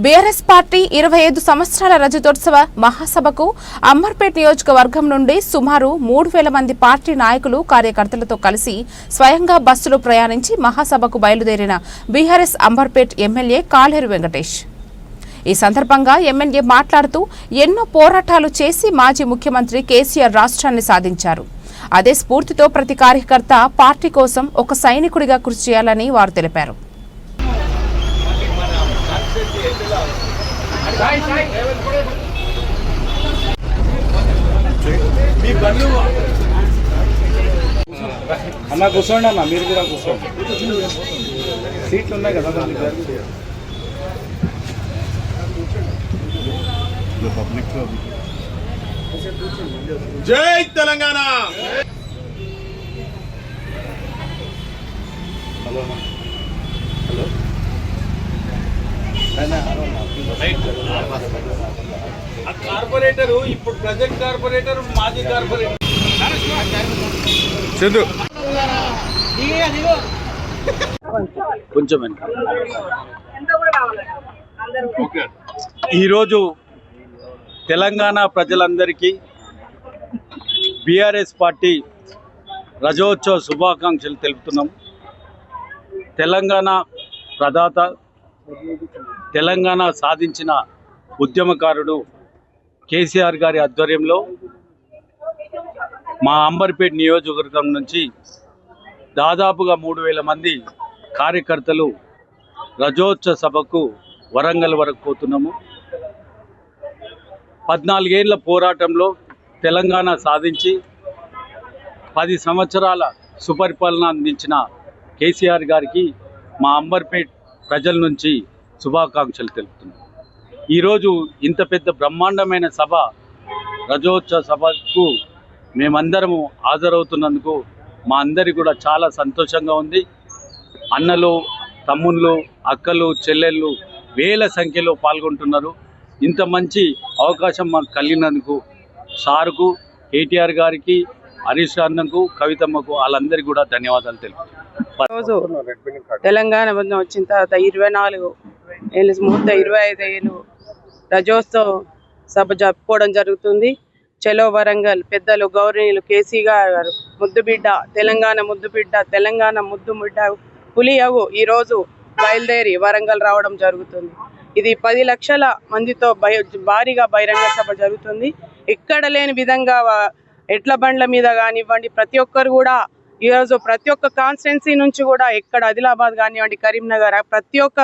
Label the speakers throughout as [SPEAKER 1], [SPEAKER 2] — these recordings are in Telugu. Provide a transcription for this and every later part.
[SPEAKER 1] బీఆర్ఎస్ పార్టీ 25 సంవత్సరాల రజతోత్సవ మహాసభకు అమర్పేట్ నియోజకవర్గం నుండి సుమారు 3000 మంది పార్టీ నాయకులు కార్యకర్తలతో కలిసి స్వయంగా బస్సులో ప్రయాణించి మహాసభకు బయలుదేరిన బీఆర్ఎస్ అమర్పేట్ ఎమ్మెల్యే కాలేరు వెంకటేష్. ఈ సందర్భంగా ఎమ్మెల్యే మాట్లాడుతూ ఎన్నో పోరాటాలు చేసి మాజీ ముఖ్యమంత్రి కేసీఆర్ రాష్ట్రాన్ని సాధించారు. అదే స్ఫూర్తితో ప్రతి కార్యకర్త పార్టీ కోసం ఒక సైనికుడిగా కృషి చేయాలని వారు తెలిపారు.
[SPEAKER 2] అన్న కూర్చోండి అన్న, మీరు కూడా కూర్చోండి, సీట్లు ఉన్నాయి కదా.
[SPEAKER 3] జై తెలంగాణ. కార్పొరేటర్ ఇప్పుడు ప్రజెంట్ కార్పొరేటర్ మాజీ కార్పొరేటర్ చందు
[SPEAKER 2] కొంచెం ఈరోజు తెలంగాణ ప్రజలందరికీ బీఆర్ఎస్ పార్టీ రజోత్సవ శుభాకాంక్షలు తెలుపుతున్నాం. తెలంగాణ ప్రదాత, తెలంగాణ సాధించిన ఉద్యమకారుడు కేసీఆర్ గారి ఆధ్వర్యంలో మా అంబర్పేట్ నియోజకవర్గం నుంచి దాదాపుగా 3000 మంది కార్యకర్తలు రజోత్సవ సభకు వరంగల్ వరకు పోతున్నాము. 14 ఏళ్ల పోరాటంలో తెలంగాణ సాధించి 10 సంవత్సరాల సుపరిపాలన అందించిన కేసీఆర్ గారికి మా అంబర్పేట్ ప్రజల నుంచి శుభాకాంక్షలు తెలుపుతున్నాం. ఈరోజు ఇంత పెద్ద బ్రహ్మాండమైన సభ, రజోత్సవ సభకు మేమందరము హాజరవుతున్నందుకు మా అందరికీ కూడా చాలా సంతోషంగా ఉంది. అన్నలు, తమ్ముళ్ళు, అక్కలు, చెల్లెళ్ళు వేల సంఖ్యలో పాల్గొంటున్నారు. ఇంత మంచి అవకాశం మాకు కలిగినందుకు సార్కు, కేటీఆర్ గారికి, హరీష్ అన్నకు, కవితమ్మకు వాళ్ళందరికీ కూడా ధన్యవాదాలు తెలుపుతున్నాను.
[SPEAKER 4] తెలంగాణ వచ్చిన తర్వాత 24 ఏళ్ళు ముహూర్త 25 ఏళ్ళు రజోత్సవ సభ జరుపుకోవడం జరుగుతుంది. చలో వరంగల్ పెద్దలు గౌరవనీయులు కేసీఆర్ గారు ముద్దుబిడ్డ, తెలంగాణ ముద్దుబిడ్డ, తెలంగాణ ముద్దుబిడ్డ పులియవు ఈరోజు బయలుదేరి వరంగల్ రావడం జరుగుతుంది. ఇది 10 లక్షల మందితో భారీగా బహిరంగ సభ జరుగుతుంది. ఎక్కడ లేని విధంగా ఎడ్ల బండ్ల మీద కానివ్వండి, ప్రతి ఒక్కరు కూడా ఈరోజు ప్రతి ఒక్క కాన్స్టిట్యున్సీ నుంచి కూడా, ఎక్కడ ఆదిలాబాద్ కానివ్వండి, కరీంనగర్, ప్రతి ఒక్క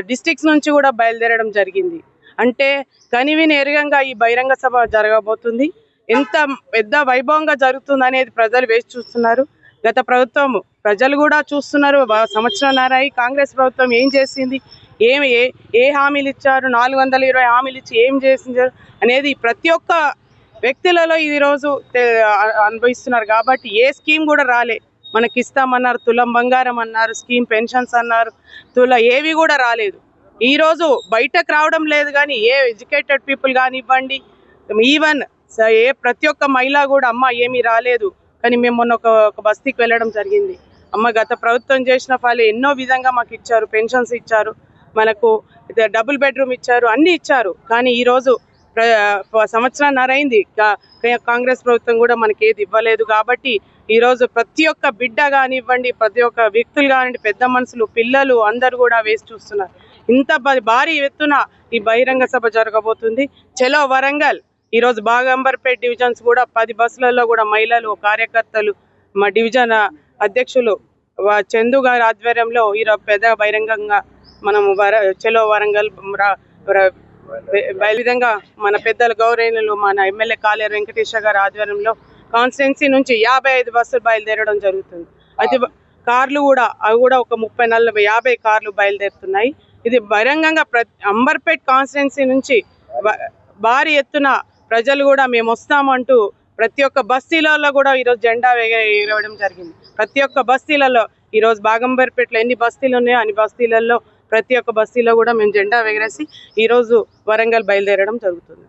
[SPEAKER 4] డిస్ట్రిక్ట్స్ నుంచి కూడా బయలుదేరడం జరిగింది. అంటే కనివిని ఎరగంగా ఈ బహిరంగ సభ జరగబోతుంది. ఎంత పెద్ద వైభవంగా జరుగుతుంది అనేది ప్రజలు వేసి చూస్తున్నారు. గత ప్రభుత్వం ప్రజలు కూడా చూస్తున్నారు. సంవత్సరంన్నర కాంగ్రెస్ ప్రభుత్వం ఏం చేసింది, ఏ హామీలు ఇచ్చారు, 420 హామీలు ఇచ్చి ఏం చేసింది అనేది ప్రతి ఒక్క వ్యక్తులలో ఈరోజు అనుభవిస్తున్నారు. కాబట్టి ఏ స్కీమ్ కూడా రాలే. మనకి ఇస్తామన్నారు, తులం బంగారం అన్నారు, స్కీమ్ పెన్షన్స్ అన్నారు, ఏవి కూడా రాలేదు. ఈరోజు బయటకు రావడం లేదు. కానీ ఏ ఎడ్యుకేటెడ్ పీపుల్ కానివ్వండి, ఈవెన్ ప్రతి ఒక్క మహిళ కూడా అమ్మ ఏమీ రాలేదు. కానీ మేము మొన్న ఒక బస్తీకి వెళ్ళడం జరిగింది. అమ్మ గత ప్రభుత్వం చేసిన ఫాలు ఎన్నో విధంగా మాకు ఇచ్చారు, పెన్షన్స్ ఇచ్చారు, మనకు డబుల్ బెడ్రూమ్ ఇచ్చారు, అన్నీ ఇచ్చారు. కానీ ఈరోజు సంవత్సరాన్నర అయింది, కాంగ్రెస్ ప్రభుత్వం కూడా మనకి ఏది ఇవ్వలేదు. కాబట్టి ఈరోజు ప్రతి ఒక్క బిడ్డ కానివ్వండి, ప్రతి ఒక్క వ్యక్తులు కానివ్వండి, పెద్ద మనుషులు, పిల్లలు అందరూ కూడా వేసి చూస్తున్నారు. ఇంత భారీ ఎత్తున ఈ బహిరంగ సభ జరగబోతుంది. చలో వరంగల్. ఈరోజు బాగంబర్పేట్ డివిజన్స్ కూడా 10 బస్సులలో కూడా మహిళలు, కార్యకర్తలు, మా డివిజన్ అధ్యక్షులు చందు గారి ఆధ్వర్యంలో ఈరోజు పెద్ద బహిరంగంగా మనము చలో వరంగల్ విధంగా మన పెద్దల గౌరవనీయులు మన ఎమ్మెల్యే కాలేరు వెంకటేష్ గారి ఆధ్వర్యంలో కాన్స్టిట్యున్సీ నుంచి 55 బస్సులు బయలుదేరడం జరుగుతుంది. అయితే కార్లు కూడా అవి కూడా ఒక 30-40-50 కార్లు బయలుదేరుతున్నాయి. ఇది బహిరంగంగా అంబర్పేట్ కాన్స్టిట్యున్సీ నుంచి భారీ ఎత్తున ప్రజలు కూడా మేము వస్తామంటూ ప్రతి ఒక్క బస్తీలలో కూడా ఈరోజు జెండా ఎగరవేయడం జరిగింది. ప్రతి ఒక్క బస్తీలలో ఈరోజు బాగంబర్పేటలో ఎన్ని బస్తీలు ఉన్నాయో అన్ని బస్తీలలో ప్రతి ఒక్క బస్తీలో కూడా మేము జెండా ఎగరేసి ఈరోజు వరంగల్ బయలుదేరడం జరుగుతుంది.